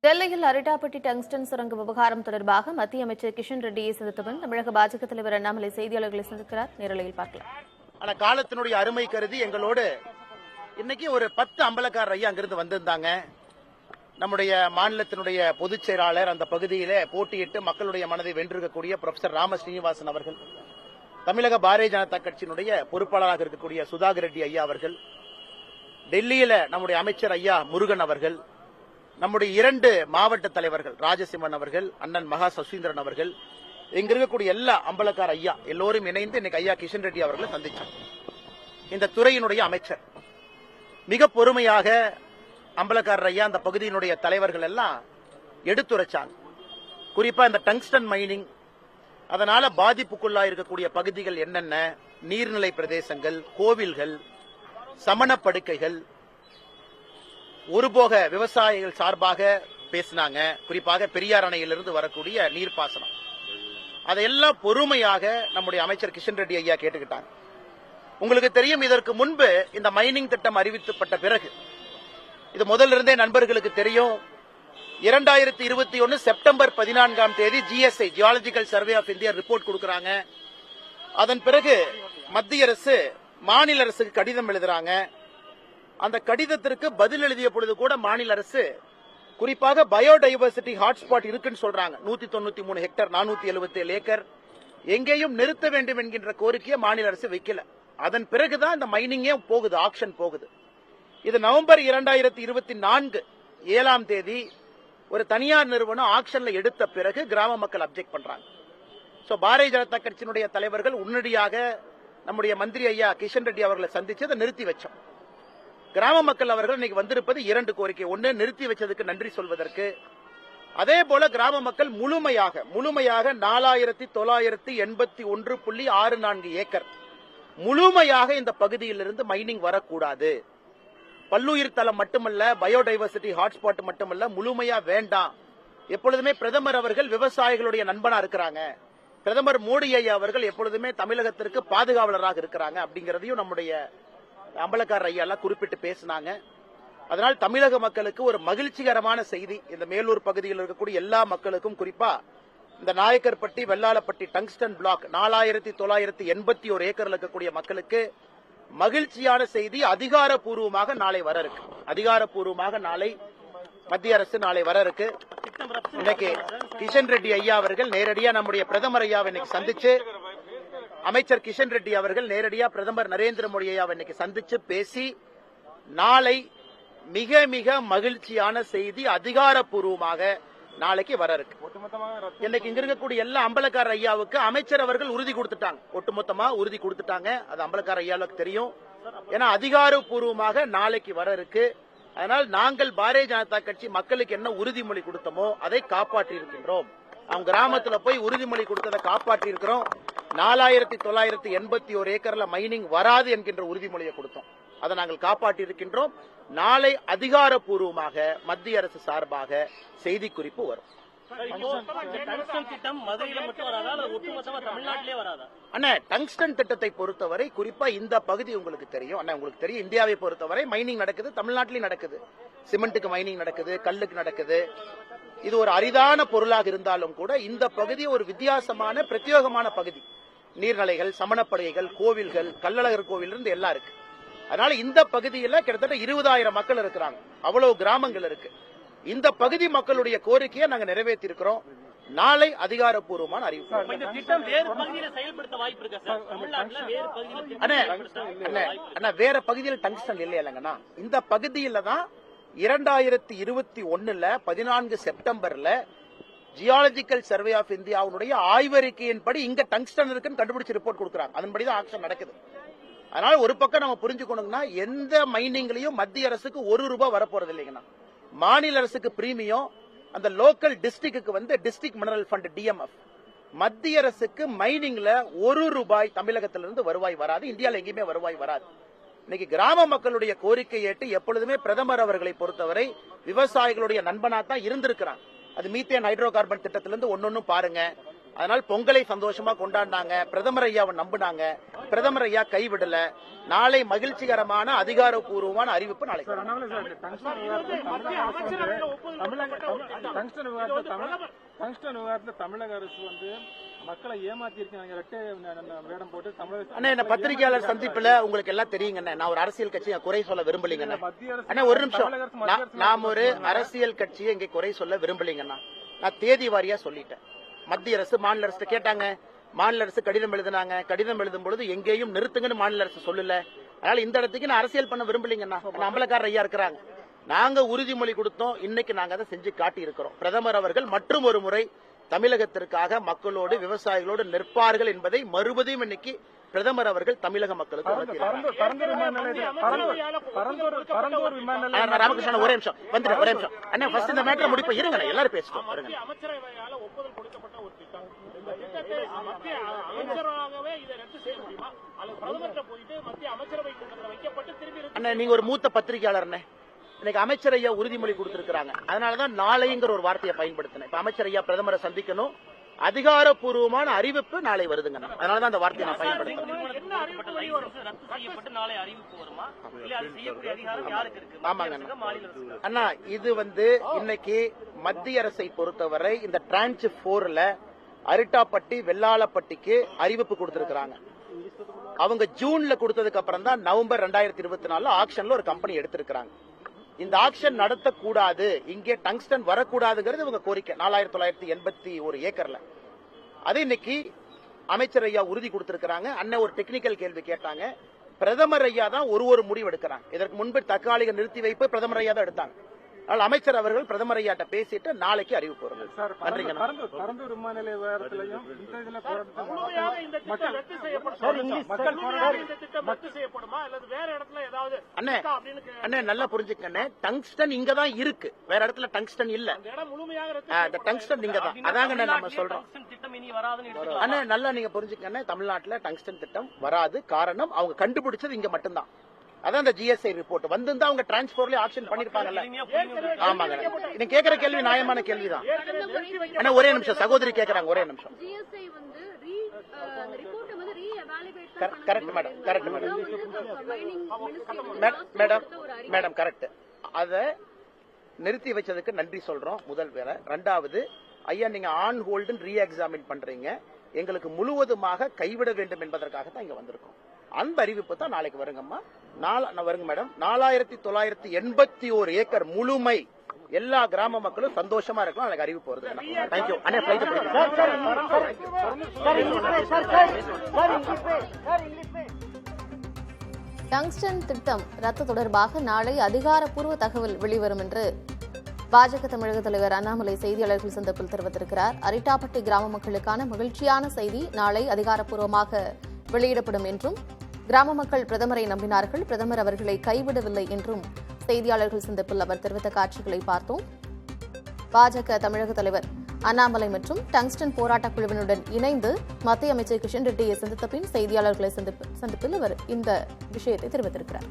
டெல்லியில் அரிட்டாப்பட்டி டங்ஸ்டன் சுரங்க விவகாரம் தொடர்பாக மத்திய அமைச்சர் கிஷன் ரெட்டியை சந்தித்தவன் தமிழக பாஜக தலைவர் அண்ணாமலை செய்தியாளர்களை சந்திக்கிறார். நேரலையில் பார்க்கலாம். ஆனா காலத்தினுடைய அருமை கருதி எங்களோடு இன்னைக்கு ஒரு 10 அம்பலக்காரர் ஐயா அங்கிருந்து வந்திருந்தாங்க. நம்முடைய மாநிலத்தினுடைய பொதுச் செயலாளர், அந்த பகுதியிலே போட்டியிட்டு மக்களுடைய மனதை வென்றிருக்கக்கூடிய ப்ரொஃபசர் ராம ஸ்ரீனிவாசன் அவர்கள், தமிழக பாரதிய ஜனதா கட்சியினுடைய பொறுப்பாளராக இருக்கக்கூடிய சுதாகர் ரெட்டி ஐயா அவர்கள், டெல்லியில நம்முடைய அமைச்சர் ஐயா முருகன் அவர்கள், நம்முடைய 2 மாவட்ட தலைவர்கள் ராஜசிம்மன் அவர்கள், அண்ணன் மகா சசீந்திரன் அவர்கள், இங்க இருக்கக்கூடிய எல்லா அம்பலக்கார ஐயா எல்லோரும் இணைந்து இன்னைக்கு ஐயா கிஷன் ரெட்டி அவர்களை சந்திச்சார். இந்த துறையினுடைய அமைச்சர் மிக பொறுமையாக அம்பலக்காரர் ஐயா அந்த பகுதியினுடைய தலைவர்கள் எல்லாம் எடுத்துரைச்சாங்க. குறிப்பா இந்த டங்ஸ்டன் மைனிங், அதனால பாதிப்புக்குள்ளா இருக்கக்கூடிய பகுதிகள் என்னென்ன, நீர்நிலை பிரதேசங்கள், கோவில்கள், சமண படுக்கைகள், ஒருபோக விவசாயிகள் சார்பாக பேசினாங்க. குறிப்பாக பெரியார் அணையிலிருந்து வரக்கூடிய நீர்ப்பாசனம், அதையெல்லாம் பொறுமையாக நம்முடைய அமைச்சர் கிஷன் ரெட்டி ஐயா கேட்டுக்கிட்டாங்க. உங்களுக்கு தெரியும், இதற்கு முன்பு இந்த மைனிங் திட்டம் அறிவிக்கப்பட்ட பிறகு, இது முதல்ல இருந்தே நண்பர்களுக்கு தெரியும், 2021 செப்டம்பர் 14ஆம் தேதி GSI geological survey of India report கொடுக்கறாங்க. அதன் பிறகு மத்திய அரசு மாநில அரசுக்கு கடிதம் எழுதுறாங்க. அந்த கடிதத்திற்கு பதில் எழுதிய பொழுது கூட மாநில அரசு குறிப்பாக பயோடைவர்சிட்டி ஹாட்ஸ்பாட் இருக்குன்னு சொல்றாங்க. 193 ஹெக்டேர், 477 ஏக்கர் எங்கேயும் நிறுத்த வேண்டும் என்கின்ற கோரிக்கையை மாநில அரசு வைக்கல. அதன் பிறகுதான் இந்த மைனிங்கே போகுது, ஆக்ஷன் போகுது. இது நவம்பர் 2024 7ஆம் தேதி ஒரு தனியார் நிறுவனம் ஆக்ஷன்ல எடுத்த பிறகு கிராம மக்கள் அப்செக்ட் பண்றாங்க. சோ பாரதிய ஜனதா கட்சியினுடைய தலைவர்கள் உடனடியாக நம்முடைய மந்திரி ஐயா கிஷன் ரெட்டி அவர்களை சந்திச்சு அதை நிறுத்தி வச்சோம். கிராம மக்கள் அவர்கள் இன்னைக்கு வந்திருப்பது 2 கோரிக்கை. ஒன்று, நிறுத்தி வச்சதுக்கு நன்றி சொல்வதற்கு. அதே போல கிராம மக்கள் முழுமையாக 4981.64 ஏக்கர் முழுமையாக இந்த பகுதியிலிருந்து மைனிங் வரக்கூடாது. பல்லுயிர் தளம் மட்டுமல்ல, பயோடைவர்சிட்டி ஹாட்ஸ்பாட் மட்டுமல்ல, முழுமையா வேண்டாம். எப்பொழுதுமே பிரதமர் அவர்கள் விவசாயிகளுடைய நண்பனா இருக்கிறாங்க. பிரதமர் மோடி ஐயா அவர்கள் எப்பொழுதுமே தமிழகத்திற்கு பாதுகாவலராக இருக்கிறாங்க. அப்படிங்கறதையும் நம்முடைய அம்பலக்காரர் ஐயா எல்லாம் குறிப்பிட்டு பேசினாங்க. அதனால் தமிழக மக்களுக்கு ஒரு மகிழ்ச்சிகரமான செய்தி. இந்த மேலூர் பகுதியில் இருக்கக்கூடிய எல்லா மக்களுக்கும், குறிப்பா இந்த நாயக்கர்பட்டி, வெள்ளாளப்பட்டி டங்ஸ்டன் பிளாக் 4981 ஏக்கர்ல இருக்கக்கூடிய மக்களுக்கு மகிழ்ச்சியான செய்தி. அதிகாரப்பூர்வமாக நாளை வர இருக்கு. அதிகாரப்பூர்வமாக நாளை மத்திய அரசு நாளை வர இருக்கு. இன்னைக்கு கிஷன் ரெட்டி ஐயா அவர்கள் நேரடியா நம்முடைய பிரதமர் ஐயாவை இன்னைக்கு சந்திச்சு, அமைச்சர் கிஷன் ரெட்டி அவர்கள் நேரடியா பிரதமர் நரேந்திர மோடி ஐயாவை இன்னைக்கு சந்திச்சு பேசி, நாளை மிக மிக மகிழ்ச்சியான செய்தி அதிகாரப்பூர்வமாக நாளைக்கு வர இருக்கு. இன்னைக்கு இங்க இருக்கக்கூடிய எல்லா அம்பலக்கார ஐயாவுக்கு அமைச்சர் அவர்கள் உறுதி கொடுத்துட்டாங்க. ஒட்டுமொத்தமா உறுதி கொடுத்துட்டாங்க. அது அம்பலக்கார ஐயாவுக்கு தெரியும். ஏன்னா அதிகாரப்பூர்வமாக நாளைக்கு வர இருக்கு. அதனால் நாங்கள் பாரதிய ஜனதா கட்சி மக்களுக்கு என்ன உறுதிமொழி கொடுத்தோமோ அதை காப்பாற்றி இருக்கின்றோம். அவங்க கிராமத்துல போய் உறுதிமொழி கொடுத்ததை காப்பாற்றி இருக்கிறோம். 4981 ஏக்கர்ல மைனிங் வராது என்கின்ற உறுதிமொழியை கொடுத்தோம். அதை நாங்கள் காப்பாற்றி இருக்கின்றோம். நாளை அதிகாரப்பூர்வமாக மத்திய அரசு சார்பாக செய்தி குறிப்பு வரும். அண்ணா, டங்ஸ்டன் திட்டத்தை பொறுத்தவரை குறிப்பா இந்த பகுதி உங்களுக்கு தெரியும். அண்ணா, உங்களுக்கு தெரியும், இந்தியாவை பொறுத்தவரை மைனிங் நடக்குது, தமிழ்நாட்டிலும் நடக்குது. சிமெண்ட்டுக்கு மைனிங் நடக்குது, கல்லுக்கு நடக்குது. இது ஒரு அரிதான பொருளாக இருந்தாலும் கூட இந்த பகுதி ஒரு வித்தியாசமான பிரத்யேகமான பகுதி. நீர்நிலைகள், சமணப்படுகைகள், கோவில்கள், கள்ளழகர் கோவில் இருந்து எல்லாம் இருக்கு. அதனால இந்த பகுதியில் கிட்டத்தட்ட 20,000 மக்கள் இருக்கிறாங்க. அவ்வளவு கிராமங்கள் இருக்கு. இந்த பகுதி மக்களுடைய கோரிக்கையை நாங்க நிறைவேற்றி இருக்கிறோம். நாளை அதிகாரப்பூர்வமான அறிவிப்பு. வேற பகுதியில் டங்ஸ்டன் இல்லையாங்கண்ணா. இந்த பகுதியில தான் 2021 14 செப்டம்பர்ல ஜியாலஜிக்கல் சர்வே ஆஃப் இந்தியாவுடைய ஆய்வறிக்கையின்படி இங்க டங்ஸ்டன் இருக்குன்னு கண்டுபிடிச்சு ரிப்போர்ட் கொடுக்கறாங்க. அதன்படிதான் ஆக்ஷன் நடக்குது. அதனால ஒரு பக்கம் நம்ம புரிஞ்சுக்கணும்னா, எந்த மைனிங்லயும் மத்திய அரசுக்கு ₹1 வரப்போறது இல்லைங்கண்ணா. மாநில அரசுக்கு பிரீமியம், அந்த லோக்கல் டிஸ்ட்ரிக்டுக்கு வந்து டிஸ்ட்ரிக்ட் மினரல் ஃபண்ட் DMF. மத்திய அரசுக்கு மைனிங்ல ₹1 தமிழகத்திலிருந்து வருவாய் வராது. இந்தியாவில் எங்கேயுமே வருவாய் வராது. இன்னைக்கு கிராம மக்களுடைய கோரிக்கை ஏற்று எப்பொழுதுமே பிரதமர் அவர்களை பொறுத்தவரை விவசாயிகளுடைய நண்பனா தான் இருந்திருக்கிறாங்க. அது மீத்தேன் ஹைட்ரோ கார்பன் திட்டத்திலிருந்து ஒன்னொன்னும் பாருங்க. அதனால் பொங்கலை சந்தோஷமா கொண்டாடினாங்க. பிரதமர் ஐயாவை நம்பினாங்க. பிரதமர் ஐயா கைவிடல. நாளை மகிழ்ச்சிகரமான அதிகாரப்பூர்வமான அறிவிப்பு நாளைக்கு. தமிழக அரசு வந்து மக்களை ஏமாத்தி இருக்காங்க. பத்திரிகையாளர் சந்திப்புல உங்களுக்கு எல்லாம் தெரியுங்கண்ணே, நான் ஒரு அரசியல் கட்சியை குறை சொல்ல விரும்பலீங்கண்ணா. அண்ணா ஒரு நிமிஷம், நாம் ஒரு அரசியல் கட்சியை இங்கே குறை சொல்ல விரும்பலீங்கண்ணா. நான் தேதி வாரியா சொல்லிட்டேன். மத்திய அரசு மாநில அரசு கேட்டாங்க, மாநில அரசு கடிதம் எழுதினாங்க. கடிதம் எழுதும் பொழுது எங்கேயும் நிறுத்துங்கன்னு மாநில அரசு சொல்லல. அதனால இந்த இடத்துக்கு நான் அரசியல் பண்ண விரும்பலீங்கண்ணா. அம்பலக்காரர் ஐயா இருக்கிறாங்க. நாங்க உறுதிமொழி கொடுத்தோம், இன்னைக்கு நாங்க அதை செஞ்சு காட்டி இருக்கிறோம். பிரதமர் அவர்கள் மற்றும் ஒரு முறை தமிழகத்திற்காக மக்களோடு விவசாயிகளோடு நிற்பார்கள் என்பதை மறுபடியும் இன்னைக்கு பிரதமர் அவர்கள் தமிழக மக்களுக்கு ராமகிருஷ்ணன் ஒரே நிமிஷம் வந்துட்டு ஒரே நிமிஷம் அண்ணா ஃபர்ஸ்ட் இந்த மேட்டரை முடிப்போம். இருங்க எல்லாரும் பேசுவோம். அண்ணா நீங்க ஒரு மூத்த பத்திரிகையாளர், இன்னைக்கு அமைச்சர் ஐயா உறுதிமொழி கொடுத்திருக்காங்க. அதனாலதான் நாளைங்கிற ஒரு வார்த்தையை பயன்படுத்தினேன். இப்ப அமைச்சர் ஐயா பிரதமரை சந்திக்கணும், அதிகாரப்பூர்வமான அறிவிப்பு நாளை வருதுங்க. அதனாலதான் அந்த வார்த்தையை நான் பயன்படுத்தினேன். ஆமாங்க அண்ணா, இது இன்னைக்கு மத்திய அரசை பொறுத்தவரை இந்த டிரான்ச் 4ல அரிட்டாப்பட்டி வெள்ளாளப்பட்டிக்கு அறிவிப்பு கொடுத்திருக்காங்க. அவங்க ஜூன்ல கொடுத்ததுக்கு அப்புறம் தான் நவம்பர் 2024 ஆக்ஷன்ல ஒரு கம்பெனி எடுத்திருக்காங்க. இந்த ஆக்ஷன் நடத்தக்கூடாது, இங்கே டங்ஸ்டன் வரக்கூடாதுங்கிறது இவங்க கோரிக்கை. 4981 ஏக்கர்ல அது இன்னைக்கு அமைச்சர் ஐயா உறுதி கொடுத்திருக்காங்க. அண்ணன் ஒரு டெக்னிக்கல் கேள்வி கேட்டாங்க. பிரதமர் ஐயா தான் ஒரு முடிவு எடுக்கிறாங்க. இதற்கு முன்பு தற்காலிக நிறுத்தி வைப்பு பிரதமர் ஐயா தான் எடுத்தாங்க. அமைச்சர் அவர்கள் பிரதமர் ஐயாட்ட பேசிட்டு நாளைக்கு அறிவிப்பு வரும். பரந்தூர் விமான நிலைய விவகாரத்திலையும் அண்ணே நல்லா புரிஞ்சுக்கண்ணே, டங்ஸ்டன் இங்கதான் இருக்கு, வேற இடத்துல டங்ஸ்டன் இல்ல. டங்ஸ்டன் இங்க தான், அதாங்க நம்ம சொல்றோம். அண்ணே நல்லா நீங்க புரிஞ்சுக்கண்ணே, தமிழ்நாட்டுல டங்ஸ்டன் திட்டம் வராது. காரணம் அவங்க கண்டுபிடிச்சது இங்க மட்டும்தான். அதான் இந்த ஜிஎஸ்ஐ ரிப்போர்ட் வந்திருந்தா அவங்க டிரான்ஸ்போர்ட்ல ஆக்ஷன் பண்ணிருப்பாங்கல்ல. ஆமாங்க, நீங்க கேக்குற கேள்வி நியாயமான கேள்விதான். ஆனா ஒரே நிமிஷம் சகோதரி கேக்குறாங்க, ஒரே நிமிஷம். Correct madam, correct madam, madam madam correct. அத நிறுத்தி வச்சதுக்கு நன்றி சொல்றோம் முதல் வேலை. ரெண்டாவது ஐயா நீங்க ஆன் ஹோல்டு ரீ எக்ஸாமின் பண்றீங்க, எங்களுக்கு முழுவதுமாக கைவிட வேண்டும் என்பதற்காக தான் இங்க வந்திருக்கோம். அந்த அறிவிப்பு தான் நாளைக்கு வருங்கம்மா. வருங்க மேடம். 4981 ஏக்கர் முழுமை எல்லா கிராம மக்களும் சந்தோஷமா இருக்கும். நாளைக்கு அறிவிப்பு வருது. தேங்க்யூ அண்ணே. டங்ஸ்டன் திட்டம் ரத்து தொடர்பாக நாளை அதிகாரப்பூர்வ தகவல் வெளிவரும் என்று பாஜக தமிழக தலைவர் அண்ணாமலை செய்தியாளர்கள் சந்திப்பில் தெரிவித்திருக்கிறார். அரிட்டாப்பட்டி கிராம மக்களுக்கான மகிழ்ச்சியான செய்தி நாளை அதிகாரப்பூர்வமாக வெளியிடப்படும் என்றும், கிராம மக்கள் பிரதமரை நம்பினார்கள், பிரதமர் அவர்களை கைவிடவில்லை என்றும் செய்தியாளர்கள் சந்திப்பில் அவர் தெரிவித்த காட்சிகளை பார்த்தோம். பாஜக தமிழக தலைவர் அண்ணாமலை மற்றும் டங்ஸ்டன் போராட்டக் குழுவினுடன் இணைந்து மத்திய அமைச்சர் கிஷன் ரெட்டியை சந்தித்த பின் செய்தியாளர்களை சந்திப்பில் அவர் இந்த விஷயத்தை தெரிவித்திருக்கிறார்.